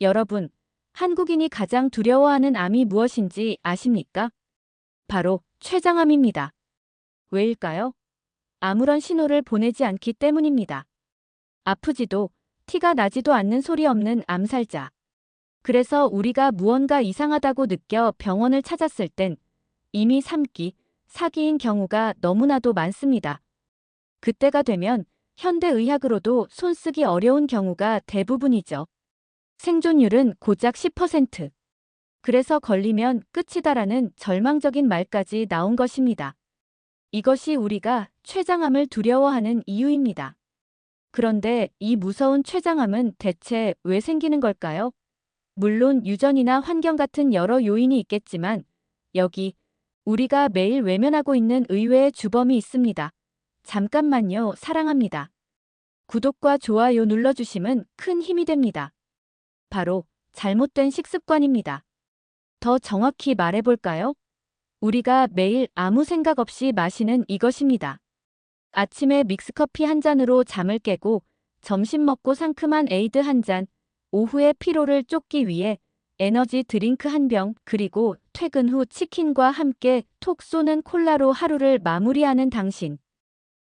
여러분, 한국인이 가장 두려워하는 암이 무엇인지 아십니까? 바로 췌장암입니다. 왜일까요? 아무런 신호를 보내지 않기 때문입니다. 아프지도 티가 나지도 않는 소리 없는 암살자. 그래서 우리가 무언가 이상하다고 느껴 병원을 찾았을 땐 이미 3기, 4기인 경우가 너무나도 많습니다. 그때가 되면 현대의학으로도 손쓰기 어려운 경우가 대부분이죠. 생존율은 고작 10%. 그래서 걸리면 끝이다라는 절망적인 말까지 나온 것입니다. 이것이 우리가 췌장암을 두려워하는 이유입니다. 그런데 이 무서운 췌장암은 대체 왜 생기는 걸까요? 물론 유전이나 환경 같은 여러 요인이 있겠지만 여기 우리가 매일 외면하고 있는 의외의 주범이 있습니다. 잠깐만요, 사랑합니다. 구독과 좋아요 눌러주시면 큰 힘이 됩니다. 바로 잘못된 식습관입니다. 더 정확히 말해볼까요? 우리가 매일 아무 생각 없이 마시는 이것입니다. 아침에 믹스커피 한 잔으로 잠을 깨고 점심 먹고 상큼한 에이드 한 잔, 오후에 피로를 쫓기 위해 에너지 드링크 한 병, 그리고 퇴근 후 치킨과 함께 톡 쏘는 콜라로 하루를 마무리하는 당신.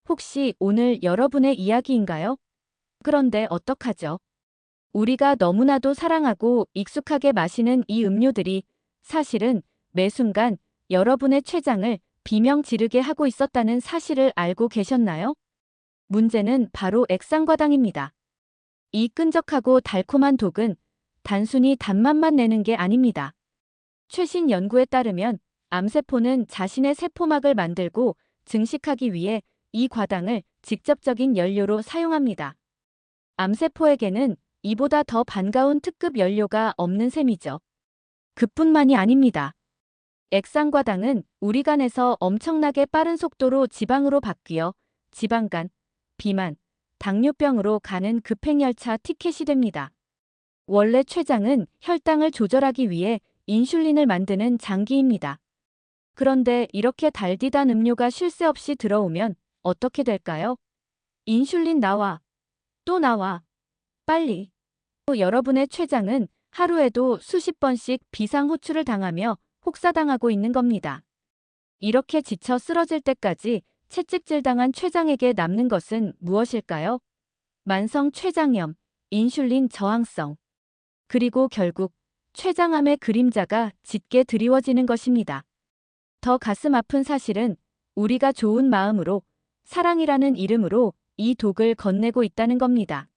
혹시 오늘 여러분의 이야기인가요? 그런데 어떡하죠? 우리가 너무나도 사랑하고 익숙하게 마시는 이 음료들이 사실은 매 순간 여러분의 췌장을 비명 지르게 하고 있었다는 사실을 알고 계셨나요? 문제는 바로 액상과당입니다. 이 끈적하고 달콤한 독은 단순히 단맛만 내는 게 아닙니다. 최신 연구에 따르면 암세포는 자신의 세포막을 만들고 증식하기 위해 이 과당을 직접적인 연료로 사용합니다. 암세포에게는 이보다 더 반가운 특급 연료가 없는 셈이죠. 그뿐만이 아닙니다. 액상과당은 우리 간에서 엄청나게 빠른 속도로 지방으로 바뀌어 지방간, 비만, 당뇨병으로 가는 급행열차 티켓이 됩니다. 원래 췌장은 혈당을 조절하기 위해 인슐린을 만드는 장기입니다. 그런데 이렇게 달디단 음료가 쉴 새 없이 들어오면 어떻게 될까요? 인슐린 나와. 또 나와. 빨리. 또 여러분의 췌장은 하루에도 수십 번씩 비상호출을 당하며 혹사당하고 있는 겁니다. 이렇게 지쳐 쓰러질 때까지 채찍질당한 췌장에게 남는 것은 무엇일까요? 만성 췌장염, 인슐린 저항성, 그리고 결국 췌장암의 그림자가 짙게 드리워지는 것입니다. 더 가슴 아픈 사실은 우리가 좋은 마음으로 사랑이라는 이름으로 이 독을 건네고 있다는 겁니다.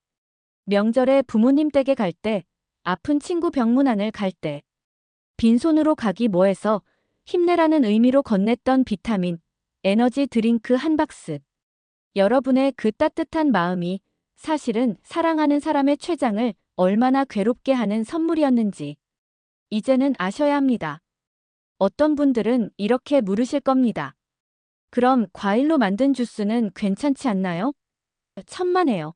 명절에 부모님 댁에 갈 때, 아픈 친구 병문안을 갈 때, 빈손으로 가기 뭐해서 힘내라는 의미로 건넸던 비타민, 에너지 드링크 한 박스. 여러분의 그 따뜻한 마음이 사실은 사랑하는 사람의 췌장을 얼마나 괴롭게 하는 선물이었는지 이제는 아셔야 합니다. 어떤 분들은 이렇게 물으실 겁니다. 그럼 과일로 만든 주스는 괜찮지 않나요? 천만에요.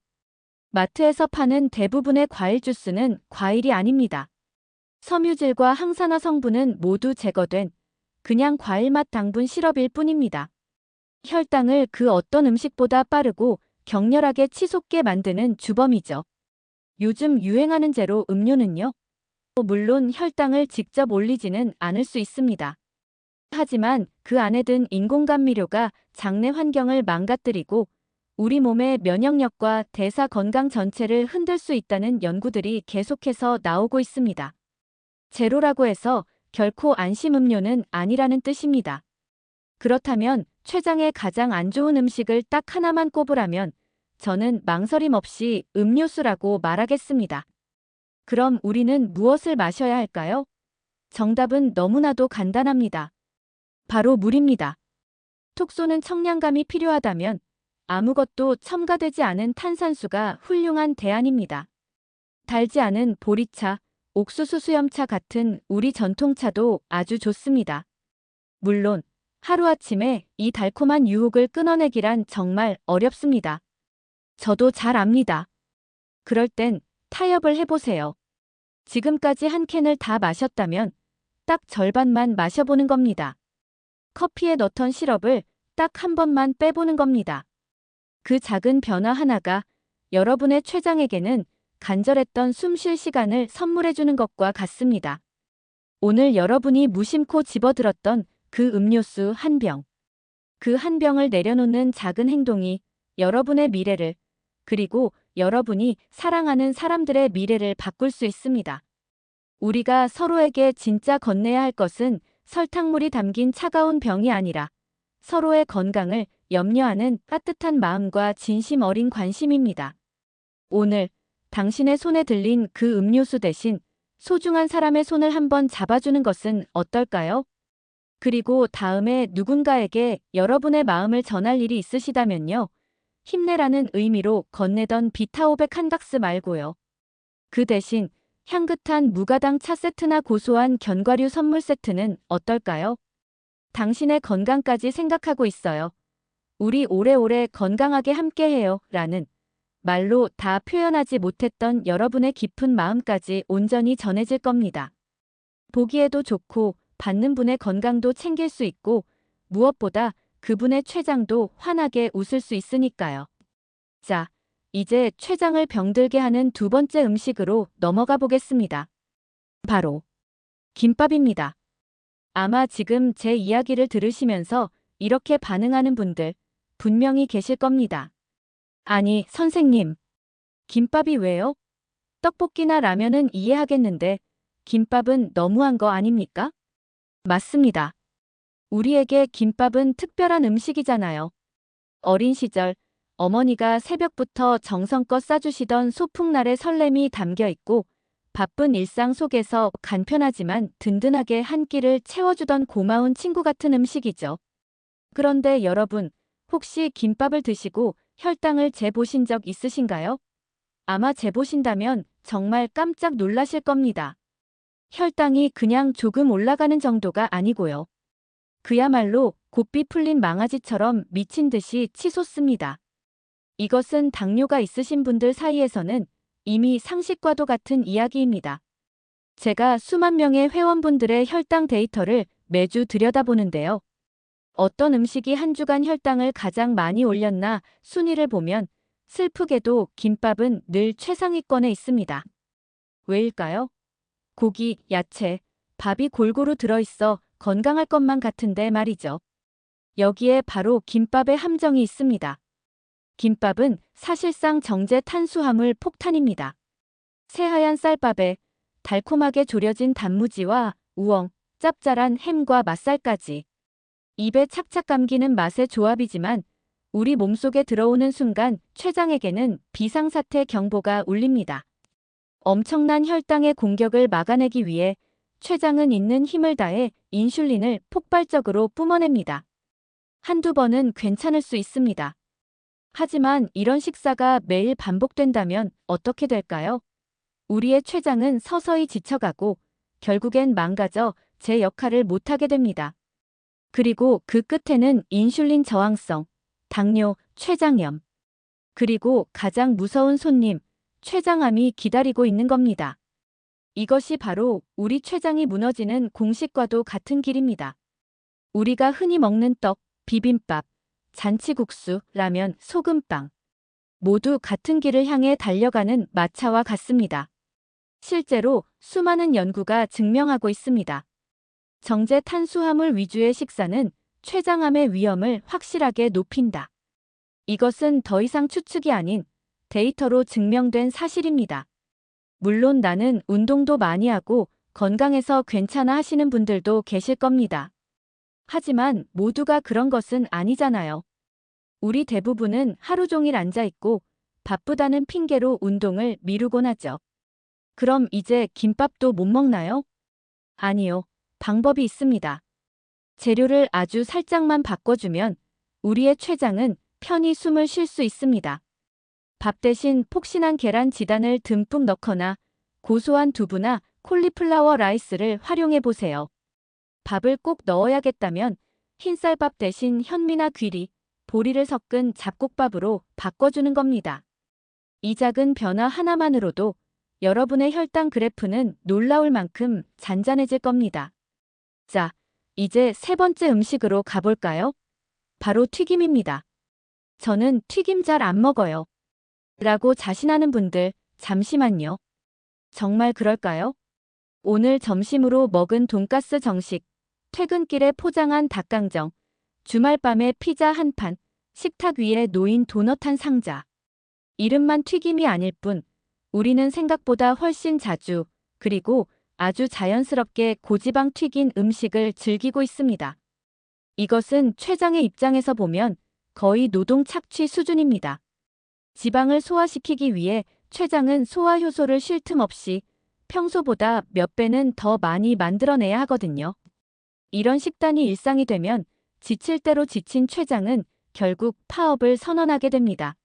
마트에서 파는 대부분의 과일 주스는 과일이 아닙니다. 섬유질과 항산화 성분은 모두 제거된 그냥 과일 맛 당분 시럽일 뿐입니다. 혈당을 그 어떤 음식보다 빠르고 격렬하게 치솟게 만드는 주범이죠. 요즘 유행하는 제로 음료는요. 물론 혈당을 직접 올리지는 않을 수 있습니다. 하지만 그 안에 든 인공감미료가 장내 환경을 망가뜨리고 우리 몸의 면역력과 대사 건강 전체를 흔들 수 있다는 연구들이 계속해서 나오고 있습니다. 제로라고 해서 결코 안심 음료는 아니라는 뜻입니다. 그렇다면 췌장에 가장 안 좋은 음식을 딱 하나만 꼽으라면 저는 망설임 없이 음료수라고 말하겠습니다. 그럼 우리는 무엇을 마셔야 할까요? 정답은 너무나도 간단합니다. 바로 물입니다. 톡 쏘는 청량감이 필요하다면 아무것도 첨가되지 않은 탄산수가 훌륭한 대안입니다. 달지 않은 보리차, 옥수수 수염차 같은 우리 전통차도 아주 좋습니다. 물론 하루아침에 이 달콤한 유혹을 끊어내기란 정말 어렵습니다. 저도 잘 압니다. 그럴 땐 타협을 해보세요. 지금까지 한 캔을 다 마셨다면 딱 절반만 마셔보는 겁니다. 커피에 넣던 시럽을 딱 한 번만 빼보는 겁니다. 그 작은 변화 하나가 여러분의 췌장에게는 간절했던 숨 쉴 시간을 선물해주는 것과 같습니다. 오늘 여러분이 무심코 집어들었던 그 음료수 한 병. 그 한 병을 내려놓는 작은 행동이 여러분의 미래를, 그리고 여러분이 사랑하는 사람들의 미래를 바꿀 수 있습니다. 우리가 서로에게 진짜 건네야 할 것은 설탕물이 담긴 차가운 병이 아니라 서로의 건강을 염려하는 따뜻한 마음과 진심 어린 관심입니다. 오늘 당신의 손에 들린 그 음료수 대신 소중한 사람의 손을 한번 잡아주는 것은 어떨까요? 그리고 다음에 누군가에게 여러분의 마음을 전할 일이 있으시다면요. 힘내라는 의미로 건네던 비타오백 한 박스 말고요. 그 대신 향긋한 무가당 차 세트나 고소한 견과류 선물 세트는 어떨까요? 당신의 건강까지 생각하고 있어요. 우리 오래오래 건강하게 함께해요. 라는 말로 다 표현하지 못했던 여러분의 깊은 마음까지 온전히 전해질 겁니다. 보기에도 좋고 받는 분의 건강도 챙길 수 있고 무엇보다 그분의 췌장도 환하게 웃을 수 있으니까요. 자, 이제 췌장을 병들게 하는 두 번째 음식으로 넘어가 보겠습니다. 바로 김밥입니다. 아마 지금 제 이야기를 들으시면서 이렇게 반응하는 분들 분명히 계실 겁니다. 아니, 선생님, 김밥이 왜요? 떡볶이나 라면은 이해하겠는데 김밥은 너무한 거 아닙니까? 맞습니다. 우리에게 김밥은 특별한 음식이잖아요. 어린 시절 어머니가 새벽부터 정성껏 싸주시던 소풍날의 설렘이 담겨 있고 바쁜 일상 속에서 간편하지만 든든하게 한 끼를 채워주던 고마운 친구 같은 음식이죠. 그런데 여러분, 혹시 김밥을 드시고 혈당을 재보신 적 있으신가요? 아마 재보신다면 정말 깜짝 놀라실 겁니다. 혈당이 그냥 조금 올라가는 정도가 아니고요. 그야말로 고삐 풀린 망아지처럼 미친 듯이 치솟습니다. 이것은 당뇨가 있으신 분들 사이에서는 이미 상식과도 같은 이야기입니다. 제가 수만 명의 회원분들의 혈당 데이터를 매주 들여다보는데요. 어떤 음식이 한 주간 혈당을 가장 많이 올렸나 순위를 보면 슬프게도 김밥은 늘 최상위권에 있습니다. 왜일까요? 고기, 야채, 밥이 골고루 들어있어 건강할 것만 같은데 말이죠. 여기에 바로 김밥의 함정이 있습니다. 김밥은 사실상 정제 탄수화물 폭탄입니다. 새하얀 쌀밥에 달콤하게 졸여진 단무지와 우엉, 짭짤한 햄과 맛살까지. 입에 착착 감기는 맛의 조합이지만 우리 몸속에 들어오는 순간 췌장에게는 비상사태 경보가 울립니다. 엄청난 혈당의 공격을 막아내기 위해 췌장은 있는 힘을 다해 인슐린을 폭발적으로 뿜어냅니다. 한두 번은 괜찮을 수 있습니다. 하지만 이런 식사가 매일 반복된다면 어떻게 될까요? 우리의 췌장은 서서히 지쳐가고 결국엔 망가져 제 역할을 못하게 됩니다. 그리고 그 끝에는 인슐린 저항성, 당뇨, 췌장염, 그리고 가장 무서운 손님, 췌장암이 기다리고 있는 겁니다. 이것이 바로 우리 췌장이 무너지는 공식과도 같은 길입니다. 우리가 흔히 먹는 떡, 비빔밥, 잔치국수, 라면, 소금빵. 모두 같은 길을 향해 달려가는 마차와 같습니다. 실제로 수많은 연구가 증명하고 있습니다. 정제 탄수화물 위주의 식사는 췌장암의 위험을 확실하게 높인다. 이것은 더 이상 추측이 아닌 데이터로 증명된 사실입니다. 물론 나는 운동도 많이 하고 건강해서 괜찮아 하시는 분들도 계실 겁니다. 하지만 모두가 그런 것은 아니잖아요. 우리 대부분은 하루 종일 앉아있고 바쁘다는 핑계로 운동을 미루곤 하죠. 그럼 이제 김밥도 못 먹나요? 아니요. 방법이 있습니다. 재료를 아주 살짝만 바꿔주면 우리의 췌장은 편히 숨을 쉴 수 있습니다. 밥 대신 폭신한 계란 지단을 듬뿍 넣거나 고소한 두부나 콜리플라워 라이스를 활용해 보세요. 밥을 꼭 넣어야겠다면 흰쌀밥 대신 현미나 귀리, 보리를 섞은 잡곡밥으로 바꿔주는 겁니다. 이 작은 변화 하나만으로도 여러분의 혈당 그래프는 놀라울 만큼 잔잔해질 겁니다. 자, 이제 세 번째 음식으로 가볼까요? 바로 튀김입니다. 저는 튀김 잘 안 먹어요. 라고 자신하는 분들 잠시만요. 정말 그럴까요? 오늘 점심으로 먹은 돈가스 정식, 퇴근길에 포장한 닭강정, 주말 밤에 피자 한 판, 식탁 위에 놓인 도넛 한 상자. 이름만 튀김이 아닐 뿐 우리는 생각보다 훨씬 자주, 그리고 아주 자연스럽게 고지방 튀긴 음식을 즐기고 있습니다. 이것은 췌장의 입장에서 보면 거의 노동 착취 수준입니다. 지방을 소화시키기 위해 췌장은 소화 효소를 쉴 틈 없이 평소보다 몇 배는 더 많이 만들어내야 하거든요. 이런 식단이 일상이 되면 지칠 대로 지친 췌장은 결국 파업을 선언하게 됩니다.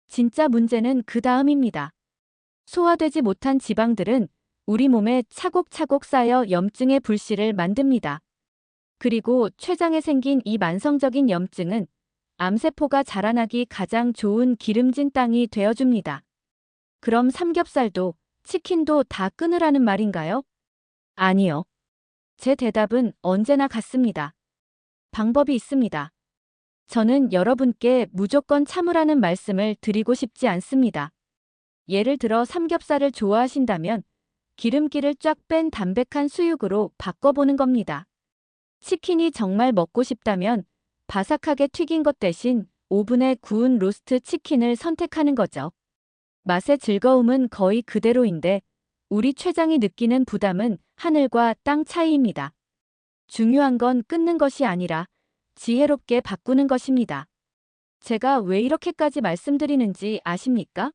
진짜 문제는 그 다음입니다. 소화되지 못한 지방들은 우리 몸에 차곡차곡 쌓여 염증의 불씨를 만듭니다. 그리고 췌장에 생긴 이 만성적인 염증은 암세포가 자라나기 가장 좋은 기름진 땅이 되어줍니다. 그럼 삼겹살도 치킨도 다 끊으라는 말인가요? 아니요. 제 대답은 언제나 같습니다. 방법이 있습니다. 저는 여러분께 무조건 참으라는 말씀을 드리고 싶지 않습니다. 예를 들어 삼겹살을 좋아하신다면 기름기를 쫙 뺀 담백한 수육으로 바꿔보는 겁니다. 치킨이 정말 먹고 싶다면 바삭하게 튀긴 것 대신 오븐에 구운 로스트 치킨을 선택하는 거죠. 맛의 즐거움은 거의 그대로인데 우리 췌장이 느끼는 부담은 하늘과 땅 차이입니다. 중요한 건 끊는 것이 아니라 지혜롭게 바꾸는 것입니다. 제가 왜 이렇게까지 말씀드리는지 아십니까?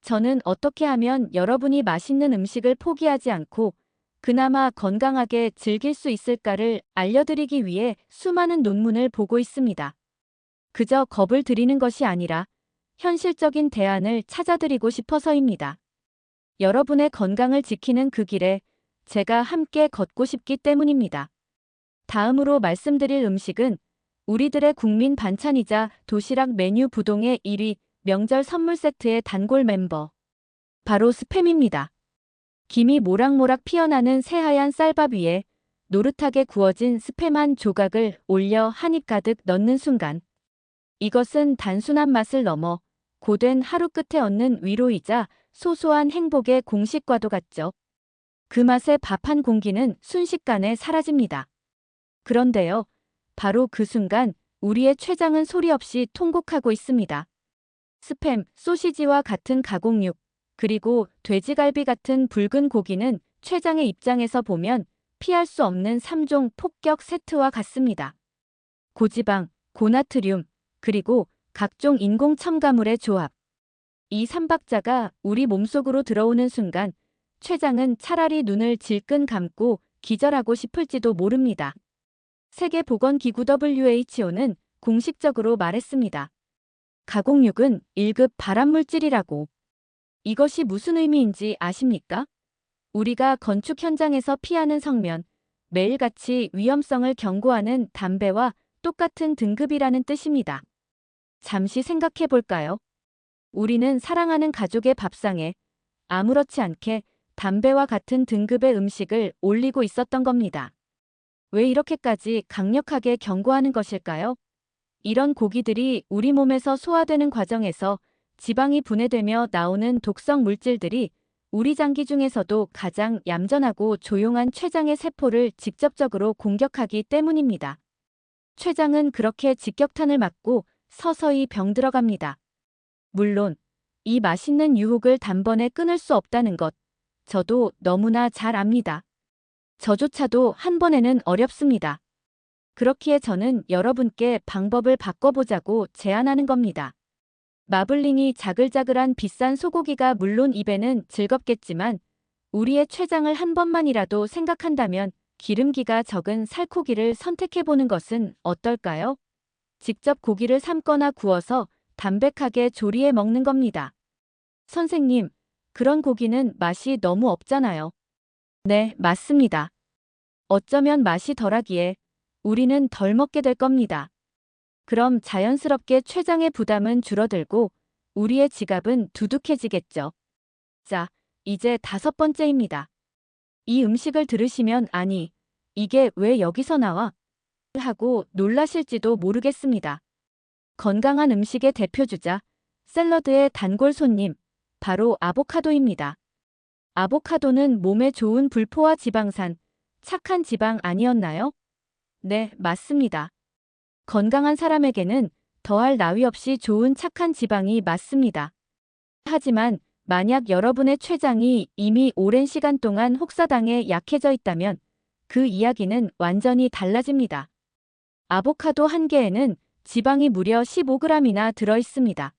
저는 어떻게 하면 여러분이 맛있는 음식을 포기하지 않고 그나마 건강하게 즐길 수 있을까를 알려드리기 위해 수많은 논문을 보고 있습니다. 그저 겁을 드리는 것이 아니라 현실적인 대안을 찾아드리고 싶어서입니다. 여러분의 건강을 지키는 그 길에 제가 함께 걷고 싶기 때문입니다. 다음으로 말씀드릴 음식은 우리들의 국민 반찬이자 도시락 메뉴 부동의 1위, 명절 선물 세트의 단골 멤버. 바로 스팸입니다. 김이 모락모락 피어나는 새하얀 쌀밥 위에 노릇하게 구워진 스팸 한 조각을 올려 한 입 가득 넣는 순간 이것은 단순한 맛을 넘어 고된 하루 끝에 얻는 위로이자 소소한 행복의 공식과도 같죠. 그 맛에 밥 한 공기는 순식간에 사라집니다. 그런데요, 바로 그 순간 우리의 췌장은 소리 없이 통곡하고 있습니다. 스팸, 소시지와 같은 가공육, 그리고 돼지갈비 같은 붉은 고기는 췌장의 입장에서 보면 피할 수 없는 3종 폭격 세트와 같습니다. 고지방, 고나트륨, 그리고 각종 인공 첨가물의 조합. 이 삼박자가 우리 몸속으로 들어오는 순간 췌장은 차라리 눈을 질끈 감고 기절하고 싶을지도 모릅니다. 세계보건기구 WHO는 공식적으로 말했습니다. 가공육은 1급 발암물질이라고. 이것이 무슨 의미인지 아십니까? 우리가 건축 현장에서 피하는 성면, 매일같이 위험성을 경고하는 담배와 똑같은 등급이라는 뜻입니다. 잠시 생각해 볼까요? 우리는 사랑하는 가족의 밥상에 아무렇지 않게 담배와 같은 등급의 음식을 올리고 있었던 겁니다. 왜 이렇게까지 강력하게 경고하는 것일까요? 이런 고기들이 우리 몸에서 소화되는 과정에서 지방이 분해되며 나오는 독성 물질들이 우리 장기 중에서도 가장 얌전하고 조용한 췌장의 세포를 직접적으로 공격하기 때문입니다. 췌장은 그렇게 직격탄을 맞고 서서히 병들어갑니다. 물론 이 맛있는 유혹을 단번에 끊을 수 없다는 것, 저도 너무나 잘 압니다. 저조차도 한 번에는 어렵습니다. 그렇기에 저는 여러분께 방법을 바꿔보자고 제안하는 겁니다. 마블링이 자글자글한 비싼 소고기가 물론 입에는 즐겁겠지만 우리의 췌장을 한 번만이라도 생각한다면 기름기가 적은 살코기를 선택해보는 것은 어떨까요? 직접 고기를 삶거나 구워서 담백하게 조리해 먹는 겁니다. 선생님, 그런 고기는 맛이 너무 없잖아요. 네, 맞습니다. 어쩌면 맛이 덜하기에 우리는 덜 먹게 될 겁니다. 그럼 자연스럽게 췌장의 부담은 줄어들고 우리의 지갑은 두둑해지겠죠. 자, 이제 5번째입니다. 이 음식을 들으시면 아니, 이게 왜 여기서 나와? 하고 놀라실지도 모르겠습니다. 건강한 음식의 대표주자, 샐러드의 단골 손님, 바로 아보카도입니다. 아보카도는 몸에 좋은 불포화 지방산, 착한 지방 아니었나요? 네, 맞습니다. 건강한 사람에게는 더할 나위 없이 좋은 착한 지방이 맞습니다. 하지만 만약 여러분의 췌장이 이미 오랜 시간 동안 혹사당해 약해져 있다면 그 이야기는 완전히 달라집니다. 아보카도 한 개에는 지방이 무려 15g이나 들어 있습니다.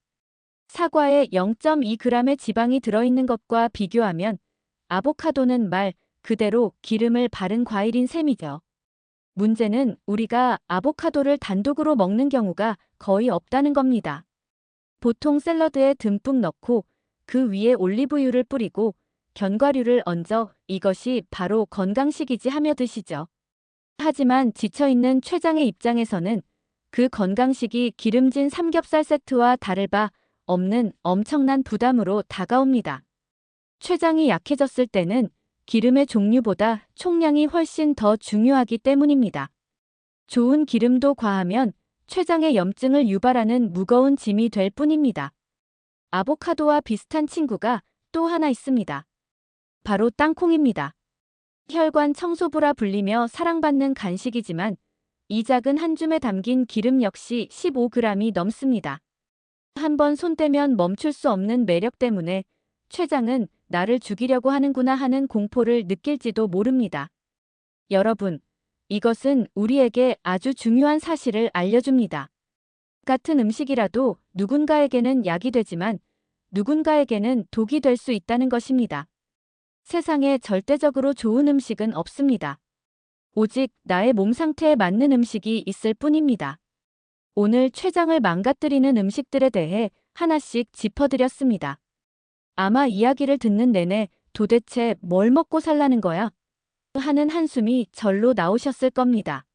사과에 0.2g의 지방이 들어있는 것과 비교하면 아보카도는 말 그대로 기름을 바른 과일인 셈이죠. 문제는 우리가 아보카도를 단독으로 먹는 경우가 거의 없다는 겁니다. 보통 샐러드에 듬뿍 넣고 그 위에 올리브유를 뿌리고 견과류를 얹어 이것이 바로 건강식이지 하며 드시죠. 하지만 지쳐있는 췌장의 입장에서는 그 건강식이 기름진 삼겹살 세트와 다를 바 없는 엄청난 부담으로 다가옵니다. 췌장이 약해졌을 때는 기름의 종류보다 총량이 훨씬 더 중요하기 때문입니다. 좋은 기름도 과하면 췌장의 염증을 유발하는 무거운 짐이 될 뿐입니다. 아보카도와 비슷한 친구가 또 하나 있습니다. 바로 땅콩입니다. 혈관 청소부라 불리며 사랑받는 간식이지만 이 작은 한 줌에 담긴 기름 역시 15g이 넘습니다. 한번 손대면 멈출 수 없는 매력 때문에 췌장은 나를 죽이려고 하는구나 하는 공포를 느낄지도 모릅니다. 여러분, 이것은 우리에게 아주 중요한 사실을 알려줍니다. 같은 음식이라도 누군가에게는 약이 되지만 누군가에게는 독이 될 수 있다는 것입니다. 세상에 절대적으로 좋은 음식은 없습니다. 오직 나의 몸 상태에 맞는 음식이 있을 뿐입니다. 오늘 췌장을 망가뜨리는 음식들에 대해 하나씩 짚어드렸습니다. 아마 이야기를 듣는 내내 도대체 뭘 먹고 살라는 거야? 하는 한숨이 절로 나오셨을 겁니다.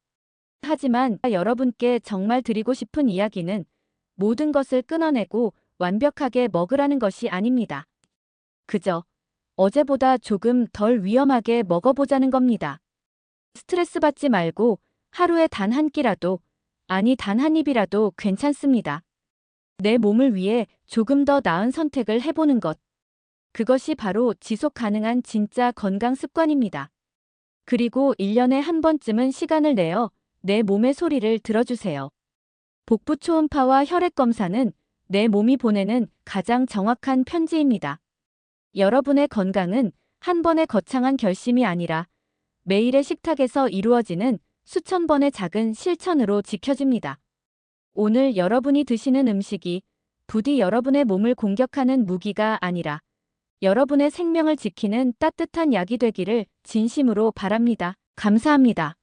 하지만 여러분께 정말 드리고 싶은 이야기는 모든 것을 끊어내고 완벽하게 먹으라는 것이 아닙니다. 그저 어제보다 조금 덜 위험하게 먹어보자는 겁니다. 스트레스 받지 말고 하루에 단 한 끼라도, 아니 단 한 입이라도 괜찮습니다. 내 몸을 위해 조금 더 나은 선택을 해보는 것. 그것이 바로 지속 가능한 진짜 건강 습관입니다. 그리고 1년에 한 번쯤은 시간을 내어 내 몸의 소리를 들어주세요. 복부 초음파와 혈액 검사는 내 몸이 보내는 가장 정확한 편지입니다. 여러분의 건강은 한 번의 거창한 결심이 아니라 매일의 식탁에서 이루어지는 수천 번의 작은 실천으로 지켜집니다. 오늘 여러분이 드시는 음식이 부디 여러분의 몸을 공격하는 무기가 아니라 여러분의 생명을 지키는 따뜻한 약이 되기를 진심으로 바랍니다. 감사합니다.